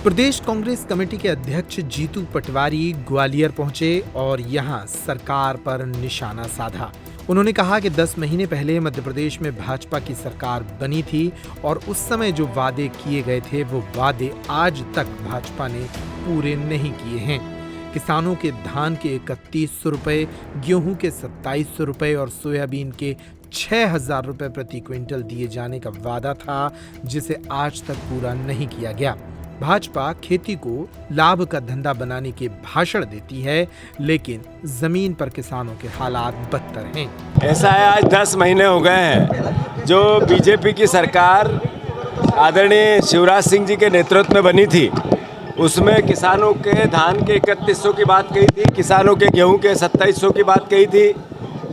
प्रदेश Congress committee के अध्यक्ष जीतू पटवारी ग्वालियर पहुंचे और यहां सरकार पर निशाना साधा। उन्होंने कहा कि 10 महीने पहले मध्य प्रदेश में भाजपा की सरकार बनी थी और उस समय जो वादे किए गए थे वो वादे आज तक भाजपा ने पूरे नहीं किए हैं। किसानों के धान के 3100 रुपए, गेहूं के 2700 रुपए और सोयाबीन के 6000 रुपए प्रति क्विंटल दिए जाने का वादा था, जिसे आज तक पूरा नहीं किया गया। भाजपा खेती को लाभ का धंधा बनाने के भाषण देती है, लेकिन जमीन पर किसानों के हालात बदतर हैं। ऐसा है, आज 10 महीने हो गए हैं जो बीजेपी की सरकार आदरणीय शिवराज सिंह जी के नेतृत्व में बनी थी। उसमें किसानों के धान के 3100 की बात कही थी, किसानों के गेहूं के 2700 की बात कही थी,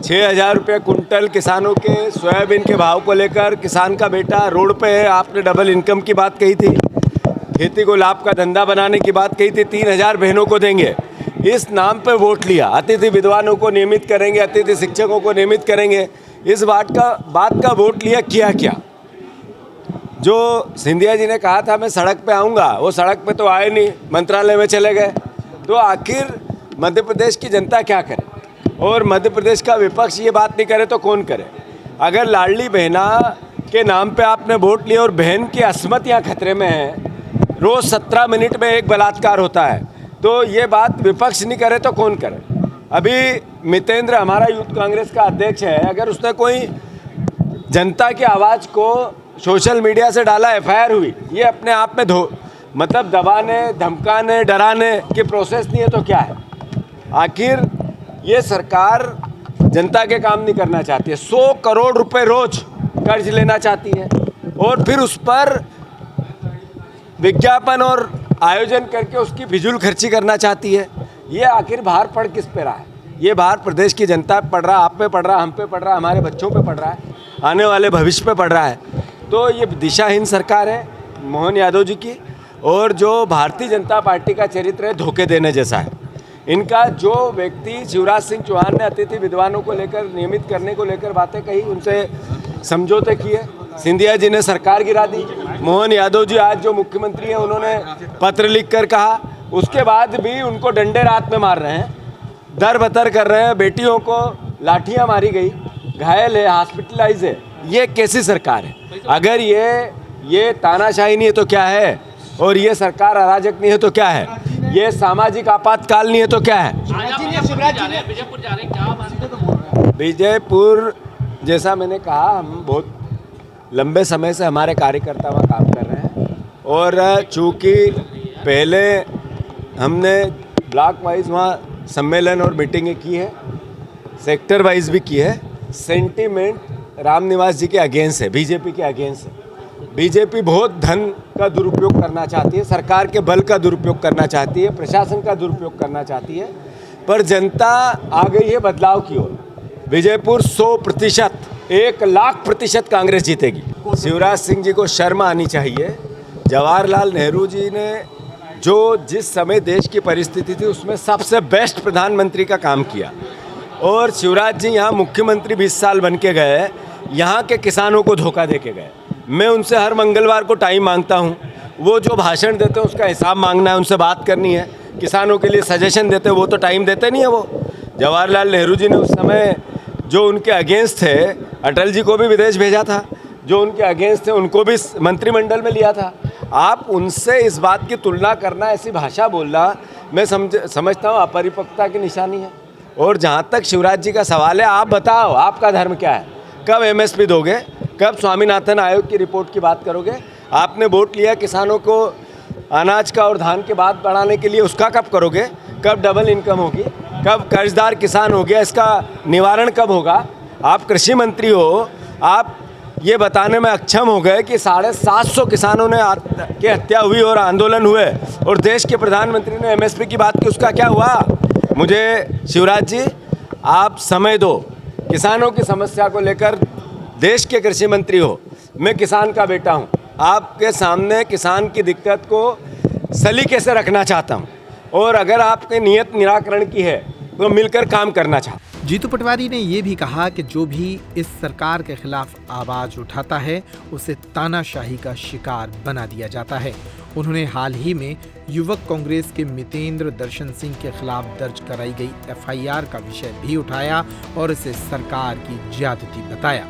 6000 रुपये कुंटल किसानों के सोयाबीन के भाव को लेकर किसान का बेटा रोड पे है, आपने डबल इनकम की बात कही थी, खेती को लाभ का धंधा बनाने की बात कही थी, 3000 बहनों को देंगे, इस नाम पे वोट लिया। अतिथि विद्वानों को नियमित करेंगे, अतिथि शिक्षकों को नियमित करेंगे, इस बात का वोट लिया। किया क्या? जो सिंधिया जी ने कहा था मैं सड़क पे आऊँगा, वो सड़क पे तो आए नहीं, मंत्रालय में चले गए। तो आखिर मध्य प्रदेश की जनता क्या करे? और मध्य प्रदेश का विपक्ष ये बात नहीं करे तो कौन करे? अगर लाडली बहना के नाम पे आपने वोट लिया और बहन की अस्मत यहाँ खतरे में है, रोज़ 17 मिनट में एक बलात्कार होता है, तो ये बात विपक्ष नहीं करे तो कौन करे? अभी मितेंद्र हमारा यूथ कांग्रेस का अध्यक्ष है, अगर उसने कोई जनता की आवाज़ को सोशल मीडिया से डाला, एफआईआर हुई, ये अपने आप में मतलब दबाने, धमकाने, डराने की प्रोसेस नहीं है तो क्या है? आखिर ये सरकार जनता के काम नहीं करना चाहती है, 100 करोड़ रुपए रोज कर्ज लेना चाहती है और फिर उस पर विज्ञापन और आयोजन करके उसकी फिजूल खर्ची करना चाहती है। ये आखिर भार पड़ किस पे रहा है? ये भार प्रदेश की जनता पे पड़ रहा है, आप पे पड़ रहा है, हम पे पड़ रहा है, हमारे बच्चों पे पड़ रहा है, आने वाले भविष्य पे पड़ रहा है। तो ये दिशाहीन सरकार है मोहन यादव जी की, और जो भारतीय जनता पार्टी का चरित्र है धोखे देने जैसा है। इनका जो व्यक्ति शिवराज सिंह चौहान ने अतिथि विद्वानों को लेकर नियमित करने को लेकर बातें कही, उनसे समझौते किए, सिंधिया जी ने सरकार गिरा दी। मोहन यादव जी आज जो मुख्यमंत्री हैं उन्होंने पत्र लिखकर कहा, उसके बाद भी उनको डंडे रात में मार रहे हैं, दर बतर कर रहे हैं, बेटियों को लाठियां मारी गई, घायल है, हॉस्पिटलाइज है। ये कैसी सरकार है? अगर ये तानाशाही नहीं है तो क्या है? और ये सरकार अराजक नहीं है तो क्या है? ये सामाजिक आपातकाल नहीं है तो क्या है? विजयपुर, जैसा मैंने कहा, हम बहुत लंबे समय से हमारे कार्यकर्ता वहाँ काम कर रहे हैं और चूँकि पहले हमने ब्लॉक वाइज वहाँ सम्मेलन और मीटिंगें की है, सेक्टर वाइज भी की है। सेंटीमेंट रामनिवास जी के अगेंस्ट है, बीजेपी के अगेंस्ट है। बीजेपी बहुत धन का दुरुपयोग करना चाहती है, सरकार के बल का दुरुपयोग करना चाहती है, प्रशासन का दुरुपयोग करना चाहती है, पर जनता आ गई है बदलाव की ओर। विजयपुर 100%, 1,00,000% कांग्रेस जीतेगी। शिवराज सिंह जी को शर्म आनी चाहिए। जवाहरलाल नेहरू जी ने जो जिस समय देश की परिस्थिति थी उसमें सबसे बेस्ट प्रधानमंत्री का काम किया, और शिवराज जी यहाँ मुख्यमंत्री 20 साल बन के गए, यहाँ के किसानों को धोखा दे के गए। मैं उनसे हर मंगलवार को टाइम मांगता हूँ, वो जो भाषण देते हैं उसका हिसाब मांगना है, उनसे बात करनी है। किसानों के लिए सजेशन देते हैं, वो तो टाइम देते नहीं है। वो जवाहरलाल नेहरू जी ने उस समय जो उनके अगेंस्ट थे, अटल जी को भी विदेश भेजा था, जो उनके अगेंस्ट थे उनको भी मंत्रिमंडल में लिया था। आप उनसे इस बात की तुलना करना, ऐसी भाषा बोलना, मैं समझता हूँ अपरिपक्वता की निशानी है। और जहाँ तक शिवराज जी का सवाल है, आप बताओ आपका धर्म क्या है? कब एमएसपी दोगे? कब स्वामीनाथन आयोग की रिपोर्ट की बात करोगे? आपने वोट लिया किसानों को अनाज का और धान के बाद बढ़ाने के लिए, उसका कब करोगे? कब डबल इनकम होगी? कब कर्जदार किसान हो गया, इसका निवारण कब होगा? आप कृषि मंत्री हो, आप ये बताने में अक्षम हो गए कि 750 किसानों ने की हत्या हुई और आंदोलन हुए, और देश के प्रधानमंत्री ने एमएसपी की बात की, उसका क्या हुआ? मुझे शिवराज जी आप समय दो, किसानों की समस्या को लेकर देश के कृषि मंत्री हो, मैं किसान का बेटा हूँ, आपके सामने किसान की दिक्कत को सलीके से रखना चाहता हूँ, और अगर आपके नियत निराकरण की है तो मिलकर काम करना चाहता हूँ। जीतू पटवारी ने ये भी कहा कि जो भी इस सरकार के खिलाफ आवाज उठाता है उसे तानाशाही का शिकार बना दिया जाता है। उन्होंने हाल ही में युवक कांग्रेस के मितेंद्र दर्शन सिंह के खिलाफ दर्ज कराई गई एफआईआर का विषय भी उठाया और इसे सरकार की ज्यादती बताया।